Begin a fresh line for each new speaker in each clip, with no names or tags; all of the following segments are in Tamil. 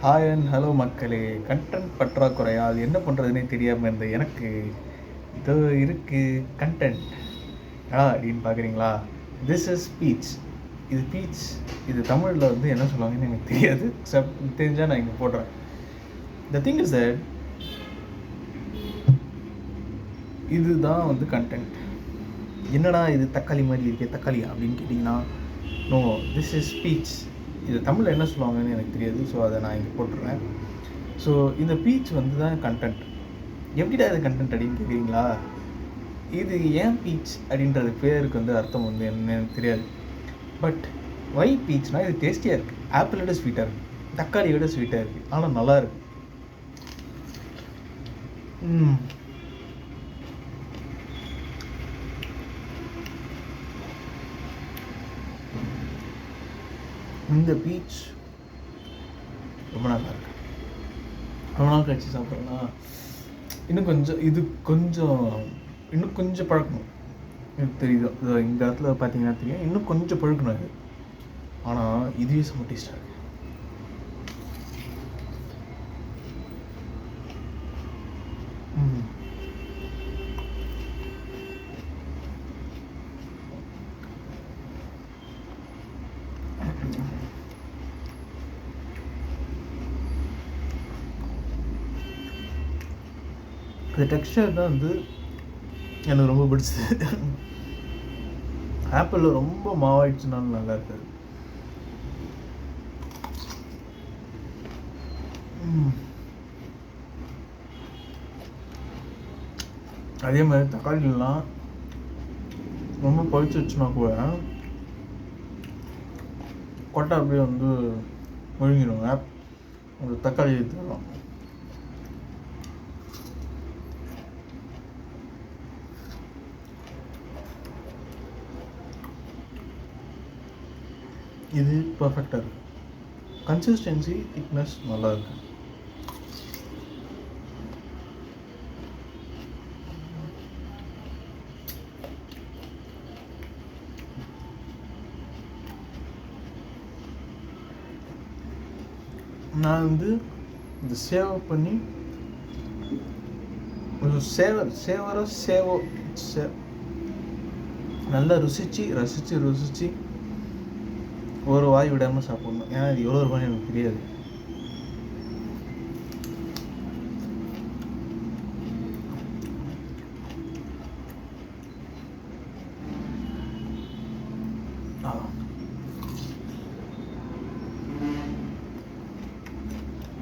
ஹாய் அண்ட் ஹலோ மக்களே. கண்டென்ட் பற்றாக்குறையால் என்ன பண்ணுறதுனே தெரியாமல் இருந்த எனக்கு இதோ இருக்குது கண்டென்ட் அப்படின்னு பார்க்குறீங்களா. This is speech. இது ஸ்பீச். இது தமிழில் வந்து என்ன சொல்லுவாங்கன்னு எனக்கு தெரியாது. தெரிஞ்சால் நான் இங்கே போடுறேன். த திங் இஸ் தட் இதுதான் வந்து கண்டென்ட். என்னடா இது தக்காளி மாதிரி இருக்கே, தக்காளியா அப்படின்னு கேட்டிங்கன்னா, நோ, திஸ் இஸ் ஸ்பீச். இது தமிழில் என்ன சொல்லுவாங்கன்னு எனக்கு தெரியாது. ஸோ அதை நான் இங்கே போட்டுடுறேன். ஸோ இந்த பீச் வந்து தான் கண்டென்ட். எப்படிடா இது கண்டென்ட் அப்படின்னு கேட்குறீங்களா. இது ஏன் பீச் அப்படின்றது பேருக்கு வந்து அர்த்தம் வந்து என்னன்னு தெரியாது. பட் வை பீச்னால் இது டேஸ்டியாக இருக்குது. ஆப்பிளை விட ஸ்வீட்டாக இருக்குது, தக்காளியை விட ஸ்வீட்டாக இருக்குது, ஆனால் நல்லா இருக்குது. இந்த பீச் ரொம்ப நல்லா இருக்கு. ரொம்ப நாள் கழிச்சு சாப்பிட்றேன்னா இன்னும் கொஞ்சம் இன்னும் கொஞ்சம் பழக்கணும். எனக்கு தெரியுது, இந்த இடத்துல பார்த்தீங்கன்னா தெரியும், இன்னும் கொஞ்சம் பழக்கணும் இது. ஆனால் இதுவே செம்ம டேஸ்டாக இருக்கு. இந்த டெக்ஸ்டர் தான் வந்து எனக்கு ரொம்ப பிடிச்சது. ஆப்பிளில் ரொம்ப மாவாயிடுச்சுனாலும் நல்லா இருக்காது. அதே மாதிரி தக்காளிலாம் ரொம்ப பழிச்சு வச்சுனா கூட கொட்டை அப்படியே வந்து முழுங்கிடுவாங்க. ஒரு தக்காளி தரும். இது பர்ஃபெக்டாக இருக்குது. கன்சிஸ்டன்சி, திக்னஸ் நல்லா இருக்கு. நான் வந்து இந்த சேவ் பண்ணி நல்லா ருசிச்சு ஒரு வாய் விடாமல் சாப்பிடணும். ஏன்னா இது எவ்வளோ ரூபாய் எனக்கு தெரியாது.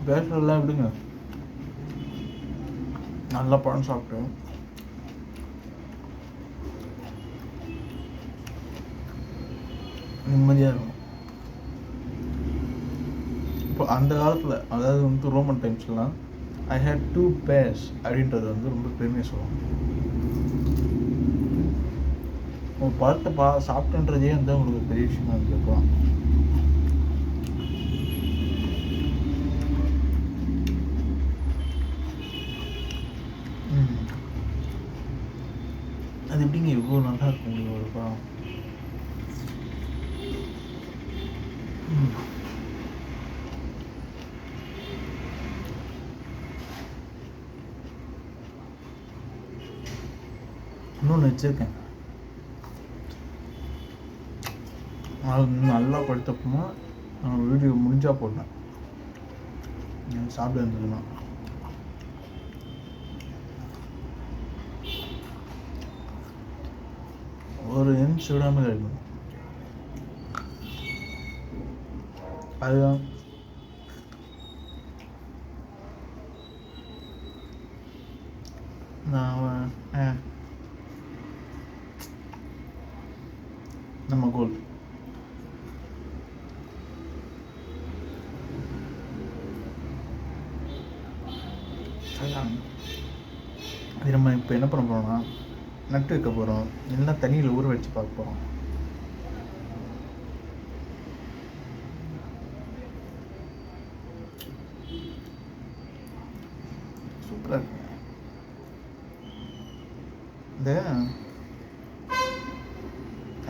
பேட்டரெல்லாம் விடுங்க, நல்லா பழம் சாப்பிட்டு நிம்மதியாக இருக்கும். இப்போ அந்த காலத்தில், அதாவது வந்து ரோமன் டைம்ஸ்லாம் ஐ ஹேட் 2 pairs அப்படின்றது வந்து ரொம்ப பெருமையாக சொல்லுவாங்க. உங்கள் பழத்தை சாப்பிட்டுன்றதே வந்து உங்களுக்கு பெரிய விஷயமா இருக்கலாம். அது எப்படிங்க எவ்வளோ நல்லா இருக்கும் உங்களுக்கு ஒரு பழம். இன்னொன்று வச்சுருக்கேன், அது நல்லா படுத்தப்பமா வீடியோ முடிஞ்சால் போட்டேன். சாப்பிட இருந்ததுன்னா ஒரு இன்ச் விடாமல் இருக்கணும். அதுதான் நம்ம கோல். அது நம்ம இப்போ என்ன பண்ண போகிறோம்னா, நட்டு வைக்க போகிறோம். எல்லாம் தண்ணியில் ஊற வச்சு பார்க்க போகிறோம். சூப்பராக இருக்கு. இந்த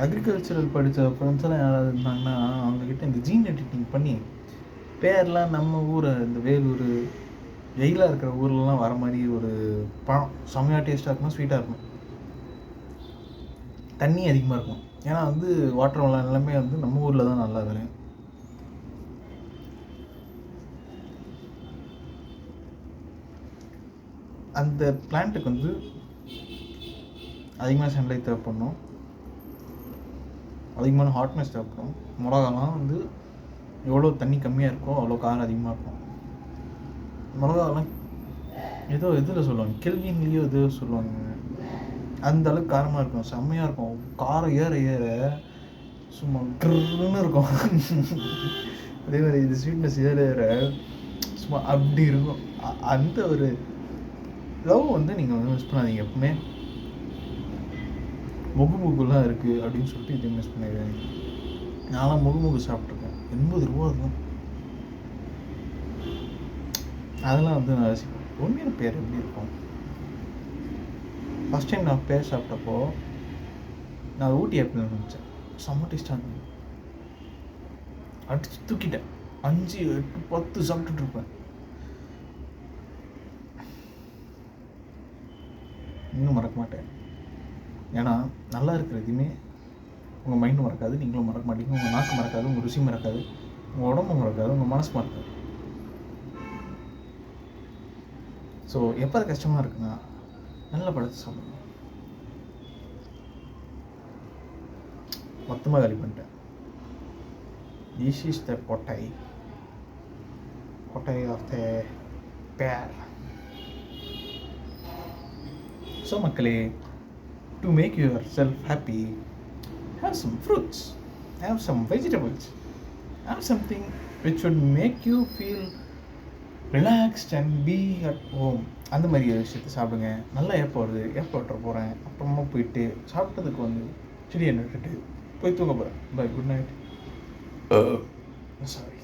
அக்ரிகல்ச்சரல் படித்த ஃப்ரெண்ட்ஸ் எல்லாம் யாராவது இருந்தாங்கன்னா அவங்கக்கிட்ட இந்த ஜீன் எடிட்டிங் பண்ணி பேர்லாம் நம்ம ஊர் இந்த வேலூர் வெயிலாக இருக்கிற ஊர்லலாம் வர மாதிரி ஒரு பழம் செம்மையாக டேஸ்ட்டாக இருக்கணும், ஸ்வீட்டாக இருக்கணும், தண்ணி அதிகமாக இருக்கும். ஏன்னா வந்து வாட்டர் மெலன் எல்லாமே வந்து நம்ம ஊரில் தான் நல்லா விளையும். அந்த பிளான்ட்டுக்கு வந்து அதிகமாக சன்லைட் தேவைப்படணும், அதிகமான ஹாட்னஸ் தேவைப்படும். மிளகாலாம் வந்து எவ்வளோ தண்ணி கம்மியாக இருக்கோ அவ்வளோ காரம் அதிகமாக இருக்கும். மிளகாலாம் ஏதோ இதில் சொல்லுவாங்க, கெல்வின்லேயோ ஏதோ சொல்லுவாங்க, அந்த அளவுக்கு காரமாக இருக்கும், செம்மையாக இருக்கும். காரம் ஏற ஏற சும்மா கிருன்னு இருக்கும். அதே மாதிரி இது ஸ்வீட்னஸ் ஏற ஏற சும்மா அப்படி இருக்கும். அந்த ஒரு லவ் வந்து நீங்கள் வந்து மிஸ் பண்ணாதீங்க எப்பவுமே. முகுமுகுலாம் இருக்குது அப்படின்னு சொல்லிட்டு இதை மிஸ் பண்ணிடுறாங்க. நான்லாம் முகுமுகு சாப்பிட்ருக்கேன், 80 ரூபா தான். அதெல்லாம் வந்து நான் ரசிப்பேன். உண்மையான பேர் எப்படி இருக்கும்? ஃபஸ்ட் டைம் நான் பேர் சாப்பிட்டப்போ நான் ஊட்டி ஆப்பிள் நினச்சேன், செம்ம டேஸ்டாக இருந்தது. அடிச்சு தூக்கிட்டேன், 5, 8, 10 சாப்பிட்டுட்ருப்பேன். இன்னும் மறக்க மாட்டேன். ஏன்னா நல்லா இருக்கிற எதுவுமே உங்கள் மைண்டு மறக்காது, நீங்களும் மறக்க மாட்டீங்க. உங்கள் நாக்கு மறக்காது, உங்கள் ருசி மறக்காது, உங்கள் உடம்பு மறக்காது, உங்கள் மனசு மறக்காது. ஸோ எப்போ அது கஷ்டமாக இருக்குன்னா நல்ல பழத்தை சாப்பிடணும். மொத்தமாக காலி பண்ணிட்டேன். திஸ் இஸ் த கொட்டை ஆஃப் த பேர். ஸோ மக்களே, to make yourself happy, have some fruits, have some vegetables, have something which would make you feel relaxed and be at home. அந்த மாதிரி விஷயத்தை சாப்பிடுங்க. நல்லா ஏர்போர்ட் போகிறேன், அப்புறமா போயிட்டு சாப்பிட்டதுக்கு வந்து செடியை நட்டுட்டு போய் தூங்க போகிறேன். Bye, good night. சாரி.